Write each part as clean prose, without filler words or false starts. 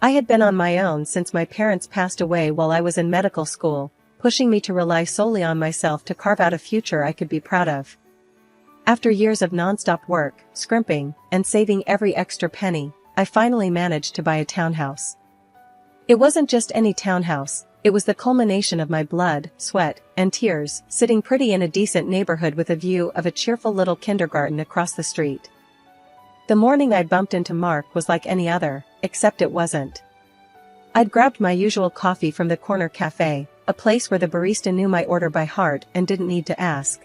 I had been on my own since my parents passed away while I was in medical school, pushing me to rely solely on myself to carve out a future I could be proud of. After years of non-stop work, scrimping, and saving every extra penny, I finally managed to buy a townhouse. It wasn't just any townhouse, it was the culmination of my blood, sweat, and tears, sitting pretty in a decent neighborhood with a view of a cheerful little kindergarten across the street. The morning I bumped into Mark was like any other, except it wasn't. I'd grabbed my usual coffee from the corner cafe, a place where the barista knew my order by heart and didn't need to ask.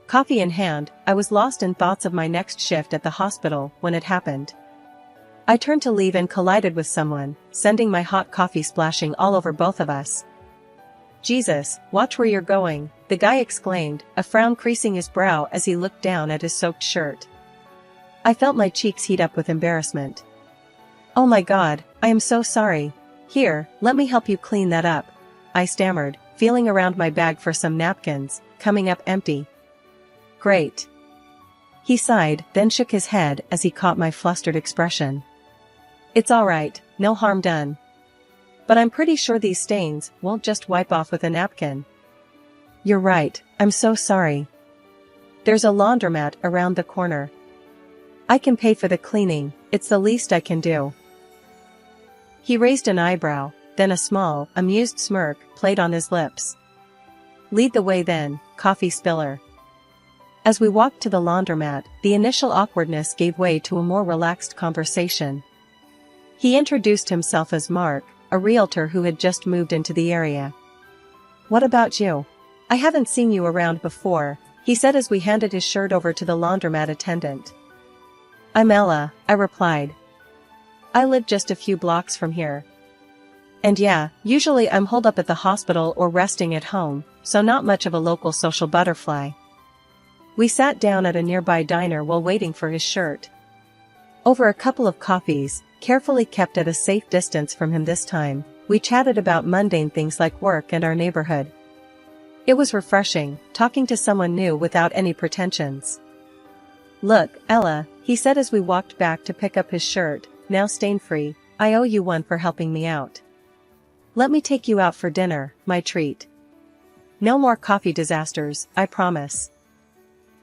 Coffee in hand, I was lost in thoughts of my next shift at the hospital when it happened. I turned to leave and collided with someone, sending my hot coffee splashing all over both of us. "Jesus, watch where you're going," the guy exclaimed, a frown creasing his brow as he looked down at his soaked shirt. I felt my cheeks heat up with embarrassment. "Oh my God, I am so sorry. Here, let me help you clean that up," I stammered, feeling around my bag for some napkins, coming up empty. "Great." He sighed, then shook his head as he caught my flustered expression. "It's all right, no harm done. But I'm pretty sure these stains won't just wipe off with a napkin." "You're right, I'm so sorry. There's a laundromat around the corner. I can pay for the cleaning, it's the least I can do." He raised an eyebrow, then a small, amused smirk played on his lips. "Lead the way then, coffee spiller." As we walked to the laundromat, the initial awkwardness gave way to a more relaxed conversation. He introduced himself as Mark, a realtor who had just moved into the area. "What about you? I haven't seen you around before," he said as we handed his shirt over to the laundromat attendant. "I'm Ella," I replied. "I live just a few blocks from here. And yeah, usually I'm holed up at the hospital or resting at home, so not much of a local social butterfly." We sat down at a nearby diner while waiting for his shirt. Over a couple of coffees, carefully kept at a safe distance from him this time, we chatted about mundane things like work and our neighborhood. It was refreshing, talking to someone new without any pretensions. "Look, Ella," he said as we walked back to pick up his shirt, now stain-free, "I owe you one for helping me out. Let me take you out for dinner, my treat. No more coffee disasters, I promise."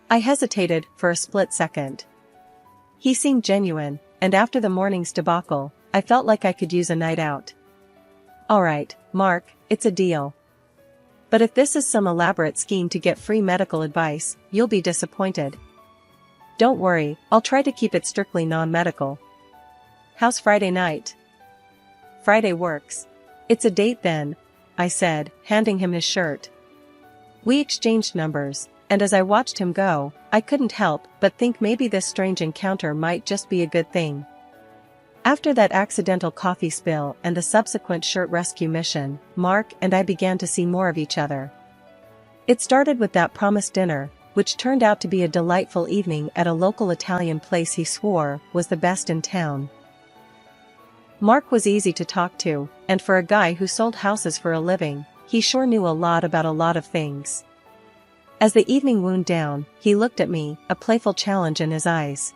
I hesitated for a split second. He seemed genuine, and after the morning's debacle, I felt like I could use a night out. "All right, Mark, it's a deal. But if this is some elaborate scheme to get free medical advice, you'll be disappointed." "Don't worry, I'll try to keep it strictly non-medical. How's Friday night?" "Friday works. It's a date then," I said, handing him his shirt. We exchanged numbers, and as I watched him go, I couldn't help but think maybe this strange encounter might just be a good thing. After that accidental coffee spill and the subsequent shirt rescue mission, Mark and I began to see more of each other. It started with that promised dinner, which turned out to be a delightful evening at a local Italian place he swore was the best in town. Mark was easy to talk to, and for a guy who sold houses for a living, he sure knew a lot about a lot of things. As the evening wound down, he looked at me, a playful challenge in his eyes.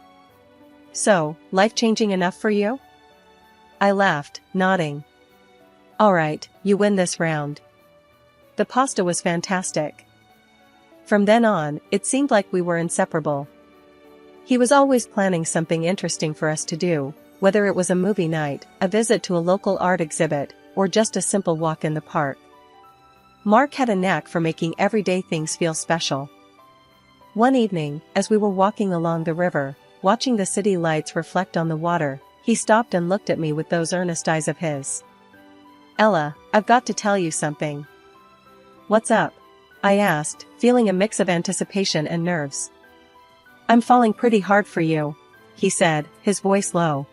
"So, life-changing enough for you?" I laughed, nodding. "All right, you win this round." The pasta was fantastic. From then on, it seemed like we were inseparable. He was always planning something interesting for us to do, whether it was a movie night, a visit to a local art exhibit, or just a simple walk in the park. Mark had a knack for making everyday things feel special. One evening, as we were walking along the river, watching the city lights reflect on the water, he stopped and looked at me with those earnest eyes of his. "Ella, I've got to tell you something." "What's up?" I asked, feeling a mix of anticipation and nerves. "I'm falling pretty hard for you," he said, his voice low.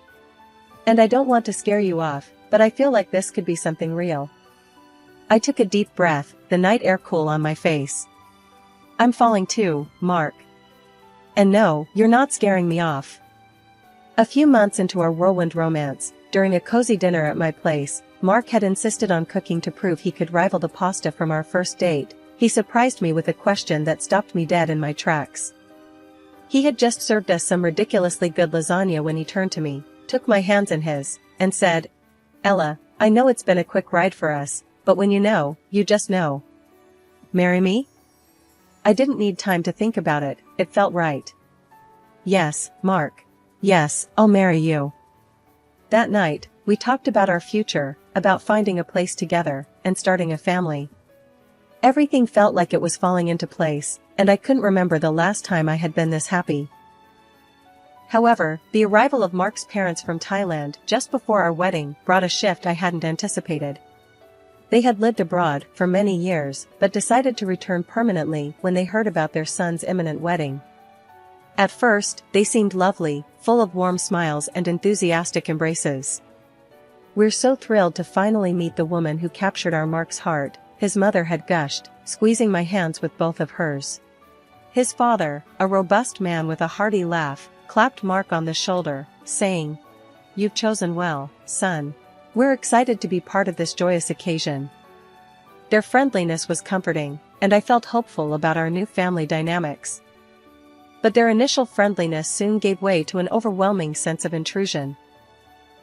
"And I don't want to scare you off, but I feel like this could be something real." I took a deep breath, the night air cool on my face. "I'm falling too, Mark. And no, you're not scaring me off." A few months into our whirlwind romance, during a cozy dinner at my place, Mark had insisted on cooking to prove he could rival the pasta from our first date. He surprised me with a question that stopped me dead in my tracks. He had just served us some ridiculously good lasagna when he turned to me, took my hands in his, and said, Ella, I know it's been a quick ride for us, but when you know, you just know. Marry me? I didn't need time to think about it, it felt right. Yes, Mark. Yes, I'll marry you. That night, we talked about our future, about finding a place together, and starting a family. Everything felt like it was falling into place, and I couldn't remember the last time I had been this happy. However, the arrival of Mark's parents from Thailand just before our wedding brought a shift I hadn't anticipated. They had lived abroad for many years, but decided to return permanently when they heard about their son's imminent wedding. At first, they seemed lovely, full of warm smiles and enthusiastic embraces. "We're so thrilled to finally meet the woman who captured our Mark's heart," his mother had gushed, squeezing my hands with both of hers. His father, a robust man with a hearty laugh, clapped Mark on the shoulder, saying, "You've chosen well, son. We're excited to be part of this joyous occasion." Their friendliness was comforting, and I felt hopeful about our new family dynamics. But their initial friendliness soon gave way to an overwhelming sense of intrusion.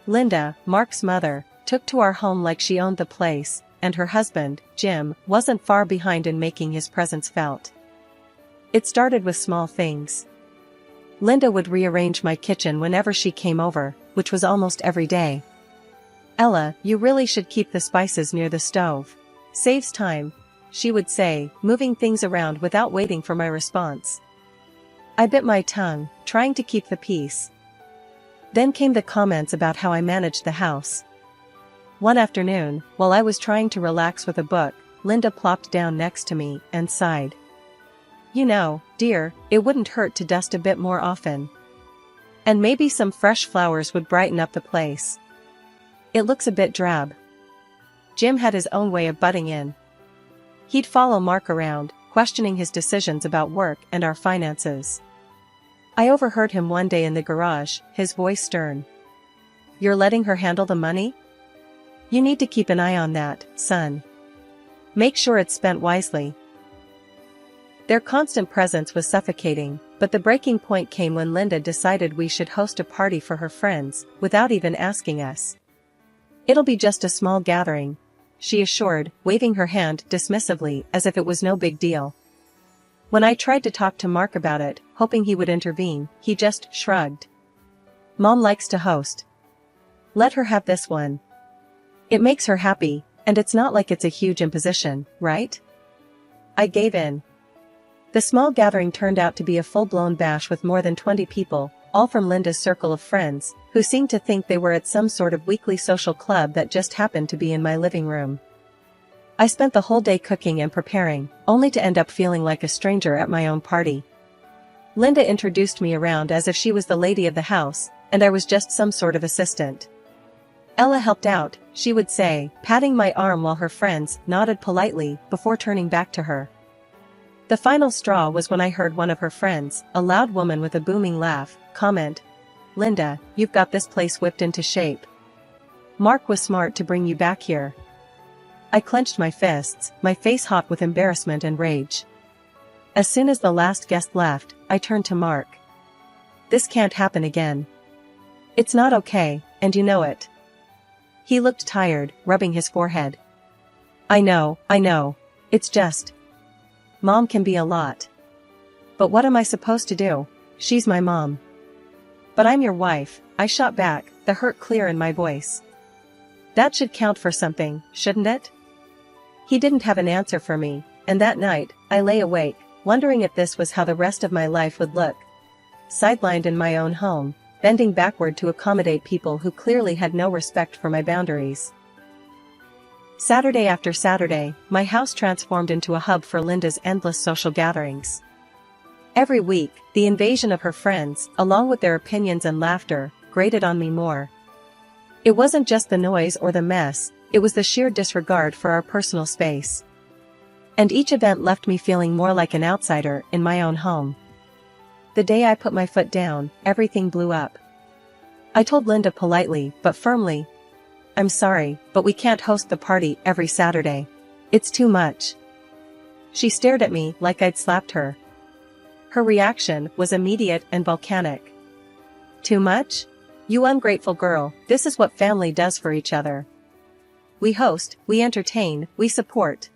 Linda, Mark's mother, took to our home like she owned the place, and her husband, Jim, wasn't far behind in making his presence felt. It started with small things. Linda would rearrange my kitchen whenever she came over, which was almost every day. "Ella, you really should keep the spices near the stove. Saves time," she would say, moving things around without waiting for my response. I bit my tongue, trying to keep the peace. Then came the comments about how I managed the house. One afternoon, while I was trying to relax with a book, Linda plopped down next to me and sighed. "You know, dear, it wouldn't hurt to dust a bit more often. And maybe some fresh flowers would brighten up the place. It looks a bit drab." Jim had his own way of butting in. He'd follow Mark around, questioning his decisions about work and our finances. I overheard him one day in the garage, his voice stern. "You're letting her handle the money? You need to keep an eye on that, son. Make sure it's spent wisely." Their constant presence was suffocating, but the breaking point came when Linda decided we should host a party for her friends, without even asking us. "It'll be just a small gathering," she assured, waving her hand dismissively as if it was no big deal. When I tried to talk to Mark about it, hoping he would intervene, he just shrugged. "Mom likes to host. Let her have this one. It makes her happy, and it's not like it's a huge imposition, right?" I gave in. The small gathering turned out to be a full-blown bash with more than 20 people, all from Linda's circle of friends, who seemed to think they were at some sort of weekly social club that just happened to be in my living room. I spent the whole day cooking and preparing, only to end up feeling like a stranger at my own party. Linda introduced me around as if she was the lady of the house, and I was just some sort of assistant. "Ella helped out," she would say, patting my arm while her friends nodded politely before turning back to her. The final straw was when I heard one of her friends, a loud woman with a booming laugh, comment, "Linda, you've got this place whipped into shape. Mark was smart to bring you back here." I clenched my fists, my face hot with embarrassment and rage. As soon as the last guest left, I turned to Mark. "This can't happen again. It's not okay, and you know it." He looked tired, rubbing his forehead. I know. It's just. Mom can be a lot. But what am I supposed to do? She's my mom." "But I'm your wife," I shot back, the hurt clear in my voice. "That should count for something, shouldn't it?" He didn't have an answer for me, and that night, I lay awake, wondering if this was how the rest of my life would look. Sidelined in my own home, bending backward to accommodate people who clearly had no respect for my boundaries. Saturday after Saturday, my house transformed into a hub for Linda's endless social gatherings. Every week, the invasion of her friends, along with their opinions and laughter, grated on me more. It wasn't just the noise or the mess, it was the sheer disregard for our personal space. And each event left me feeling more like an outsider in my own home. The day I put my foot down, everything blew up. I told Linda politely, but firmly, "I'm sorry, but we can't host the party every Saturday. It's too much." She stared at me like I'd slapped her. Her reaction was immediate and volcanic. "Too much? You ungrateful girl, this is what family does for each other. we host, we entertain, we support.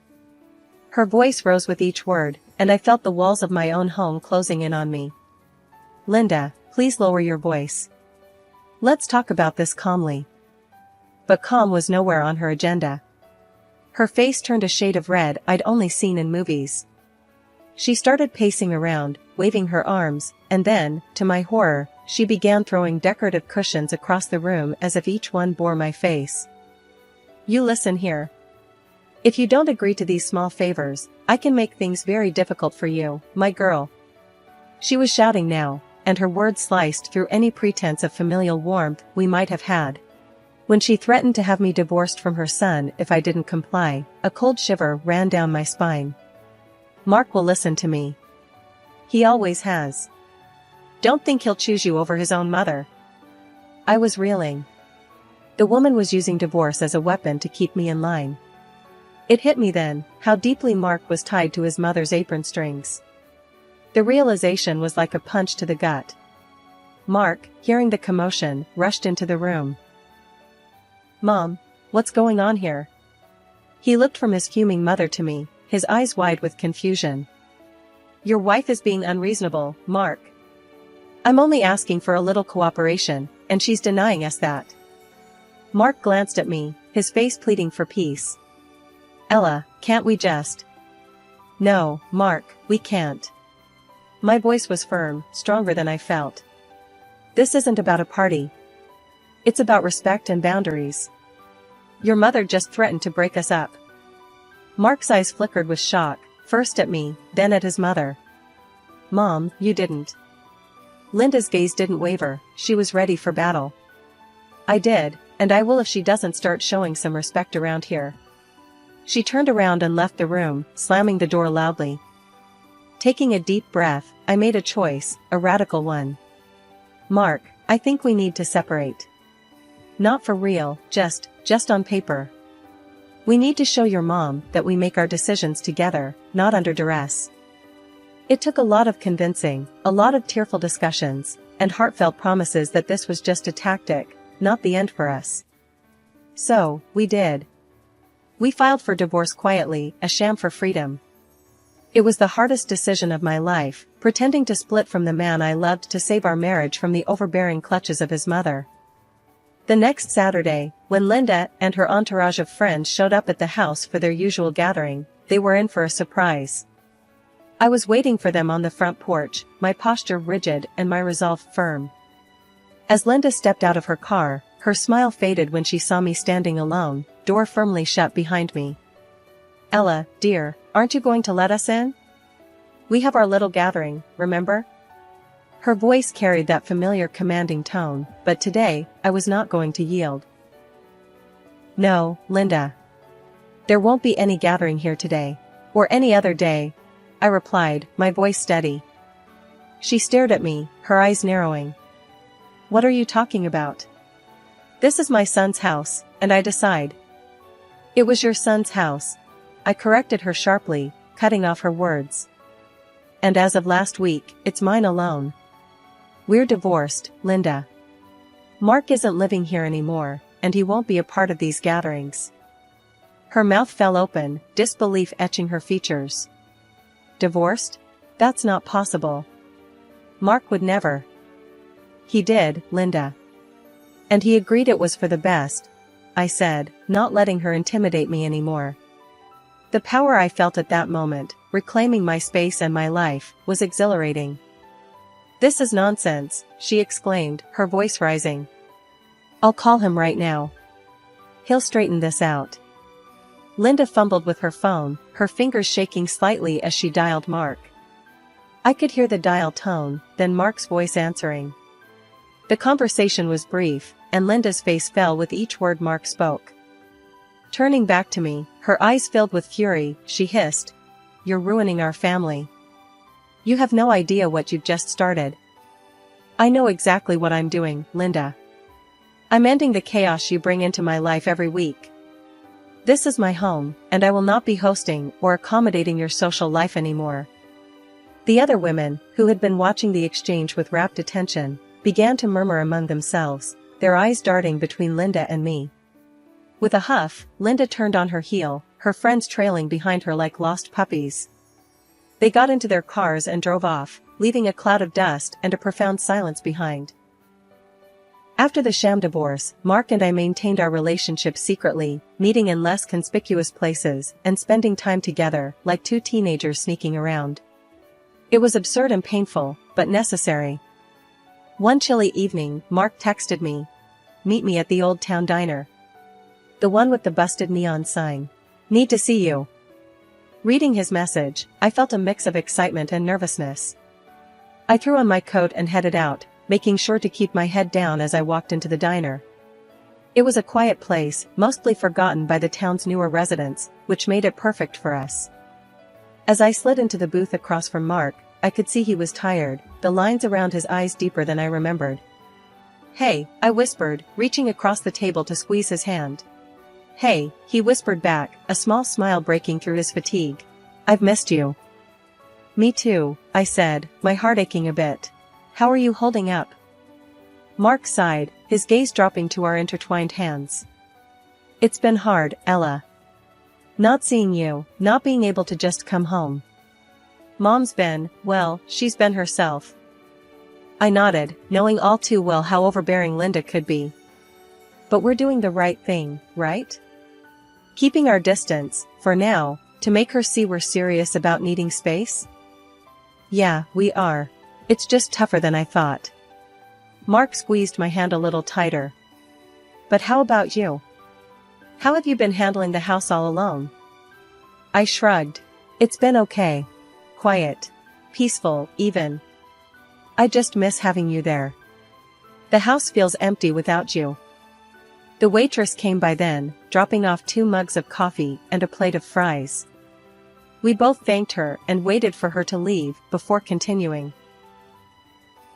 Her voice rose with each word, and I felt the walls of my own home closing in on me. Linda, please lower your voice. Let's talk about this calmly. But calm was nowhere on her agenda. Her face turned a shade of red I'd only seen in movies. She started pacing around, waving her arms, and then, to my horror, she began throwing decorative cushions across the room as if each one bore my face. You listen here. If you don't agree to these small favors, I can make things very difficult for you, my girl. She was shouting now, and her words sliced through any pretense of familial warmth we might have had. When she threatened to have me divorced from her son if I didn't comply, a cold shiver ran down my spine. Mark will listen to me. He always has. Don't think he'll choose you over his own mother. I was reeling. The woman was using divorce as a weapon to keep me in line. It hit me then, how deeply Mark was tied to his mother's apron strings. The realization was like a punch to the gut. Mark, hearing the commotion, rushed into the room. Mom, what's going on here? He looked from his fuming mother to me, his eyes wide with confusion. Your wife is being unreasonable, Mark. I'm only asking for a little cooperation, and she's denying us that. Mark glanced at me, his face pleading for peace. Ella, can't we just? No, Mark, we can't. My voice was firm, stronger than I felt. This isn't about a party. It's about respect and boundaries. Your mother just threatened to break us up. Mark's eyes flickered with shock, first at me, then at his mother. Mom, you didn't. Linda's gaze didn't waver, she was ready for battle. I did, and I will if she doesn't start showing some respect around here. She turned around and left the room, slamming the door loudly. Taking a deep breath, I made a choice, a radical one. Mark, I think we need to separate. Not for real, just on paper. We need to show your mom that we make our decisions together, not under duress. It took a lot of convincing, a lot of tearful discussions, and heartfelt promises that this was just a tactic, not the end for us. So, we did. We filed for divorce quietly, a sham for freedom. It was the hardest decision of my life, pretending to split from the man I loved to save our marriage from the overbearing clutches of his mother. The next Saturday, when Linda and her entourage of friends showed up at the house for their usual gathering, they were in for a surprise. I was waiting for them on the front porch, my posture rigid and my resolve firm. As Linda stepped out of her car, her smile faded when she saw me standing alone, door firmly shut behind me. Ella, dear, aren't you going to let us in? We have our little gathering, remember? Her voice carried that familiar commanding tone, but today, I was not going to yield. No, Linda. There won't be any gathering here today. Or any other day, I replied, my voice steady. She stared at me, her eyes narrowing. What are you talking about? This is my son's house, and I decide. It was your son's house. I corrected her sharply, cutting off her words. And as of last week, it's mine alone. We're divorced, Linda. Mark isn't living here anymore, and he won't be a part of these gatherings. Her mouth fell open, disbelief etching her features. Divorced? That's not possible. Mark would never. He did, Linda. And he agreed it was for the best, I said, not letting her intimidate me anymore. The power I felt at that moment, reclaiming my space and my life, was exhilarating. This is nonsense, she exclaimed, her voice rising. I'll call him right now. He'll straighten this out. Linda fumbled with her phone, her fingers shaking slightly as she dialed Mark. I could hear the dial tone, then Mark's voice answering. The conversation was brief, and Linda's face fell with each word Mark spoke. Turning back to me, her eyes filled with fury, she hissed, "You're ruining our family. You have no idea what you've just started." "I know exactly what I'm doing, Linda. I'm ending the chaos you bring into my life every week. This is my home, and I will not be hosting or accommodating your social life anymore." The other women, who had been watching the exchange with rapt attention, began to murmur among themselves, their eyes darting between Linda and me. With a huff, Linda turned on her heel, her friends trailing behind her like lost puppies. They got into their cars and drove off, leaving a cloud of dust and a profound silence behind. After the sham divorce, Mark and I maintained our relationship secretly, meeting in less conspicuous places and spending time together like two teenagers sneaking around. It was absurd and painful, but necessary. One chilly evening, Mark texted me, "Meet me at the Old Town Diner. The one with the busted neon sign. Need to see you." Reading his message, I felt a mix of excitement and nervousness. I threw on my coat and headed out, making sure to keep my head down as I walked into the diner. It was a quiet place, mostly forgotten by the town's newer residents, which made it perfect for us. As I slid into the booth across from Mark, I could see he was tired, the lines around his eyes deeper than I remembered. "Hey," I whispered, reaching across the table to squeeze his hand. "Hey," he whispered back, a small smile breaking through his fatigue. "I've missed you." "Me too," I said, my heart aching a bit. "How are you holding up?" Mark sighed, his gaze dropping to our intertwined hands. "It's been hard, Ella. Not seeing you, not being able to just come home. Mom's been, well, she's been herself." I nodded, knowing all too well how overbearing Linda could be. "But we're doing the right thing, right? Keeping our distance, for now, to make her see we're serious about needing space?" "Yeah, we are. It's just tougher than I thought." Mark squeezed my hand a little tighter. "But how about you? How have you been handling the house all alone?" I shrugged. "It's been okay. Quiet. Peaceful, even. I just miss having you there. The house feels empty without you." The waitress came by then, dropping off 2 mugs of coffee and a plate of fries. We both thanked her and waited for her to leave before continuing.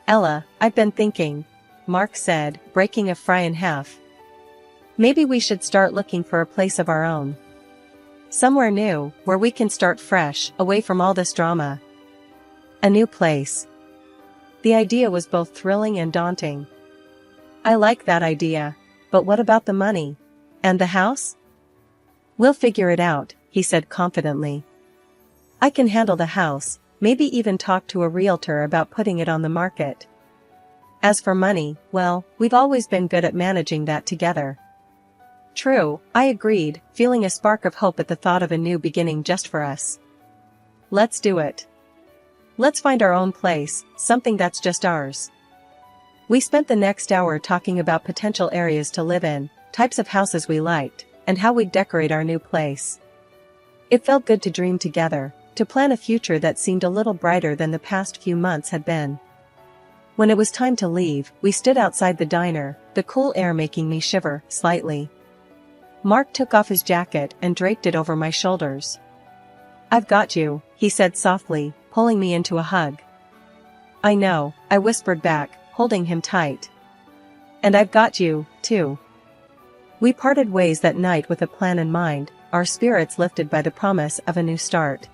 "Ella, I've been thinking," Mark said, breaking a fry in half. "Maybe we should start looking for a place of our own. Somewhere new, where we can start fresh, away from all this drama. A new place." The idea was both thrilling and daunting. "I like that idea. But what about the money? And the house?" "We'll figure it out," he said confidently. "I can handle the house, maybe even talk to a realtor about putting it on the market. As for money, well, we've always been good at managing that together." "True," I agreed, feeling a spark of hope at the thought of a new beginning just for us. "Let's do it. Let's find our own place, something that's just ours." We spent the next hour talking about potential areas to live in, types of houses we liked, and how we'd decorate our new place. It felt good to dream together, to plan a future that seemed a little brighter than the past few months had been. When it was time to leave, we stood outside the diner, the cool air making me shiver slightly. Mark took off his jacket and draped it over my shoulders. "I've got you," he said softly, pulling me into a hug. "I know," I whispered back, holding him tight. "And I've got you, too." We parted ways that night with a plan in mind, our spirits lifted by the promise of a new start.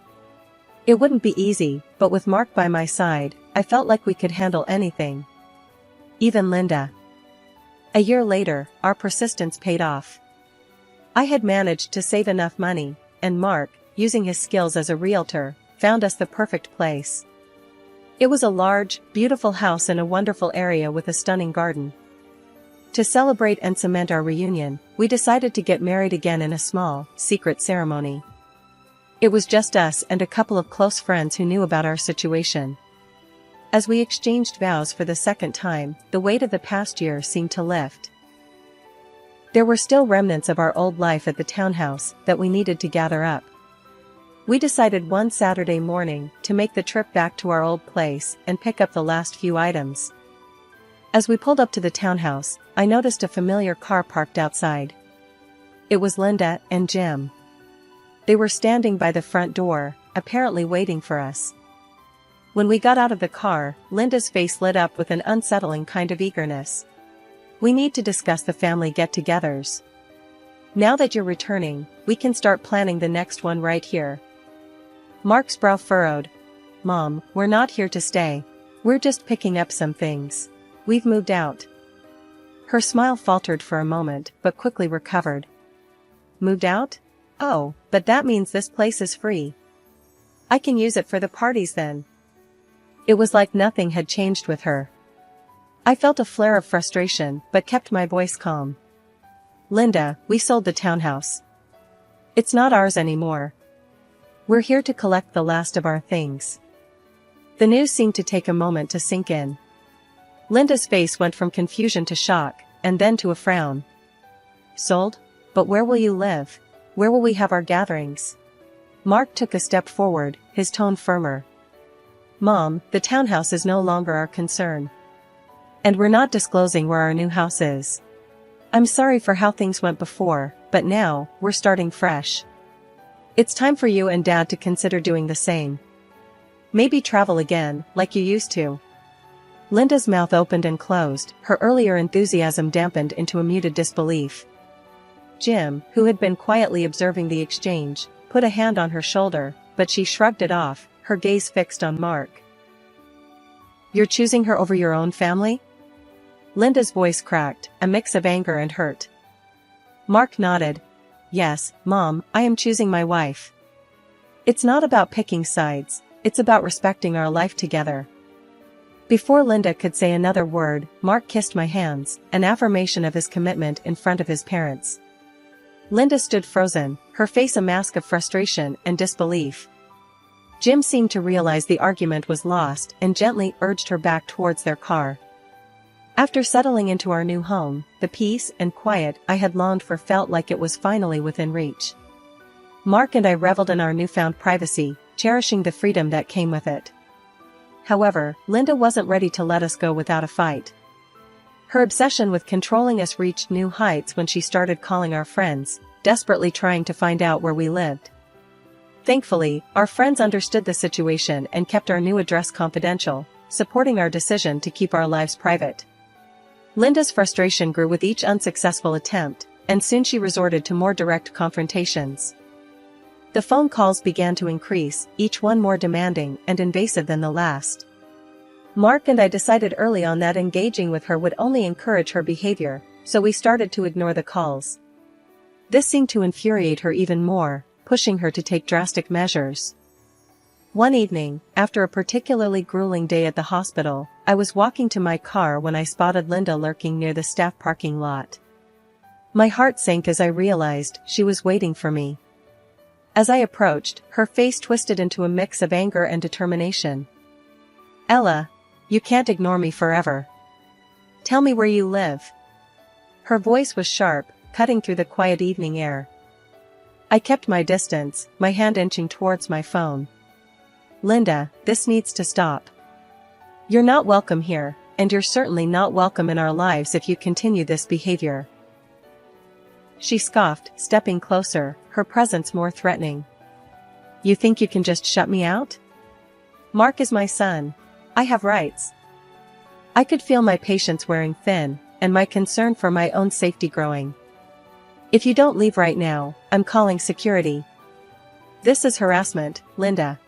It wouldn't be easy, but with Mark by my side, I felt like we could handle anything. Even Linda. A year later, our persistence paid off. I had managed to save enough money, and Mark, using his skills as a realtor, found us the perfect place. It was a large, beautiful house in a wonderful area with a stunning garden. To celebrate and cement our reunion, we decided to get married again in a small, secret ceremony. It was just us and a couple of close friends who knew about our situation. As we exchanged vows for the second time, the weight of the past year seemed to lift. There were still remnants of our old life at the townhouse that we needed to gather up. We decided one Saturday morning to make the trip back to our old place and pick up the last few items. As we pulled up to the townhouse, I noticed a familiar car parked outside. It was Linda and Jim. They were standing by the front door, apparently waiting for us. When we got out of the car, Linda's face lit up with an unsettling kind of eagerness. "We need to discuss the family get-togethers. Now that you're returning, we can start planning the next one right here." Mark's brow furrowed. "Mom, we're not here to stay. We're just picking up some things. We've moved out." Her smile faltered for a moment, but quickly recovered. Moved out? Oh, but that means this place is free. I can use it for the parties then. It was like nothing had changed with her. I felt a flare of frustration, but kept my voice calm. Linda, we sold the townhouse. It's not ours anymore. We're here to collect the last of our things. The news seemed to take a moment to sink in. Linda's face went from confusion to shock, and then to a frown. Sold? But where will you live? Where will we have our gatherings? Mark took a step forward, his tone firmer. Mom, the townhouse is no longer our concern. And we're not disclosing where our new house is. I'm sorry for how things went before, but now, we're starting fresh. It's time for you and Dad to consider doing the same. Maybe travel again, like you used to. Linda's mouth opened and closed, her earlier enthusiasm dampened into a muted disbelief. Jim, who had been quietly observing the exchange, put a hand on her shoulder, but she shrugged it off, her gaze fixed on Mark. You're choosing her over your own family? Linda's voice cracked, a mix of anger and hurt. Mark nodded. Yes, Mom, I am choosing my wife. It's not about picking sides, it's about respecting our life together. Before Linda could say another word, Mark kissed my hands, an affirmation of his commitment in front of his parents. Linda stood frozen, her face a mask of frustration and disbelief. Jim seemed to realize the argument was lost and gently urged her back towards their car. After settling into our new home, the peace and quiet I had longed for felt like it was finally within reach. Mark and I reveled in our newfound privacy, cherishing the freedom that came with it. However, Linda wasn't ready to let us go without a fight. Her obsession with controlling us reached new heights when she started calling our friends, desperately trying to find out where we lived. Thankfully, our friends understood the situation and kept our new address confidential, supporting our decision to keep our lives private. Linda's frustration grew with each unsuccessful attempt, and soon she resorted to more direct confrontations. The phone calls began to increase, each one more demanding and invasive than the last. Mark and I decided early on that engaging with her would only encourage her behavior, so we started to ignore the calls. This seemed to infuriate her even more, pushing her to take drastic measures. One evening, after a particularly grueling day at the hospital, I was walking to my car when I spotted Linda lurking near the staff parking lot. My heart sank as I realized she was waiting for me. As I approached, her face twisted into a mix of anger and determination. Ella, you can't ignore me forever. Tell me where you live. Her voice was sharp, cutting through the quiet evening air. I kept my distance, my hand inching towards my phone. Linda, this needs to stop. You're not welcome here, and you're certainly not welcome in our lives if you continue this behavior. She scoffed, stepping closer, her presence more threatening. You think you can just shut me out? Mark is my son. I have rights. I could feel my patience wearing thin, and my concern for my own safety growing. If you don't leave right now, I'm calling security. This is harassment, Linda.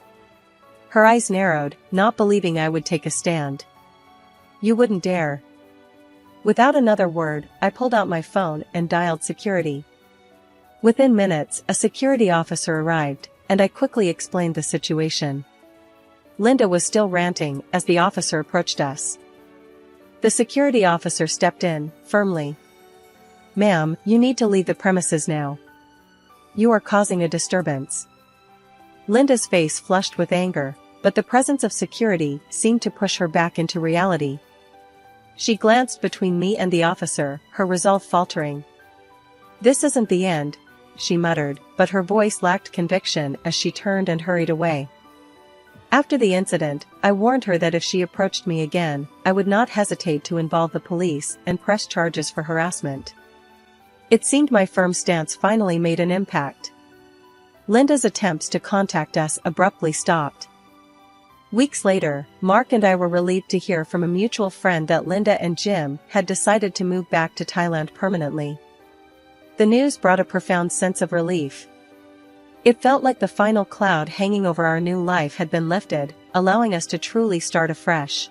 Her eyes narrowed, not believing I would take a stand. You wouldn't dare. Without another word, I pulled out my phone and dialed security. Within minutes, a security officer arrived, and I quickly explained the situation. Linda was still ranting as the officer approached us. The security officer stepped in, firmly. Ma'am, you need to leave the premises now. You are causing a disturbance. Linda's face flushed with anger, but the presence of security seemed to push her back into reality. She glanced between me and the officer, her resolve faltering. This isn't the end, she muttered, but her voice lacked conviction as she turned and hurried away. After the incident, I warned her that if she approached me again, I would not hesitate to involve the police and press charges for harassment. It seemed my firm stance finally made an impact. Linda's attempts to contact us abruptly stopped. Weeks later, Mark and I were relieved to hear from a mutual friend that Linda and Jim had decided to move back to Thailand permanently. The news brought a profound sense of relief. It felt like the final cloud hanging over our new life had been lifted, allowing us to truly start afresh.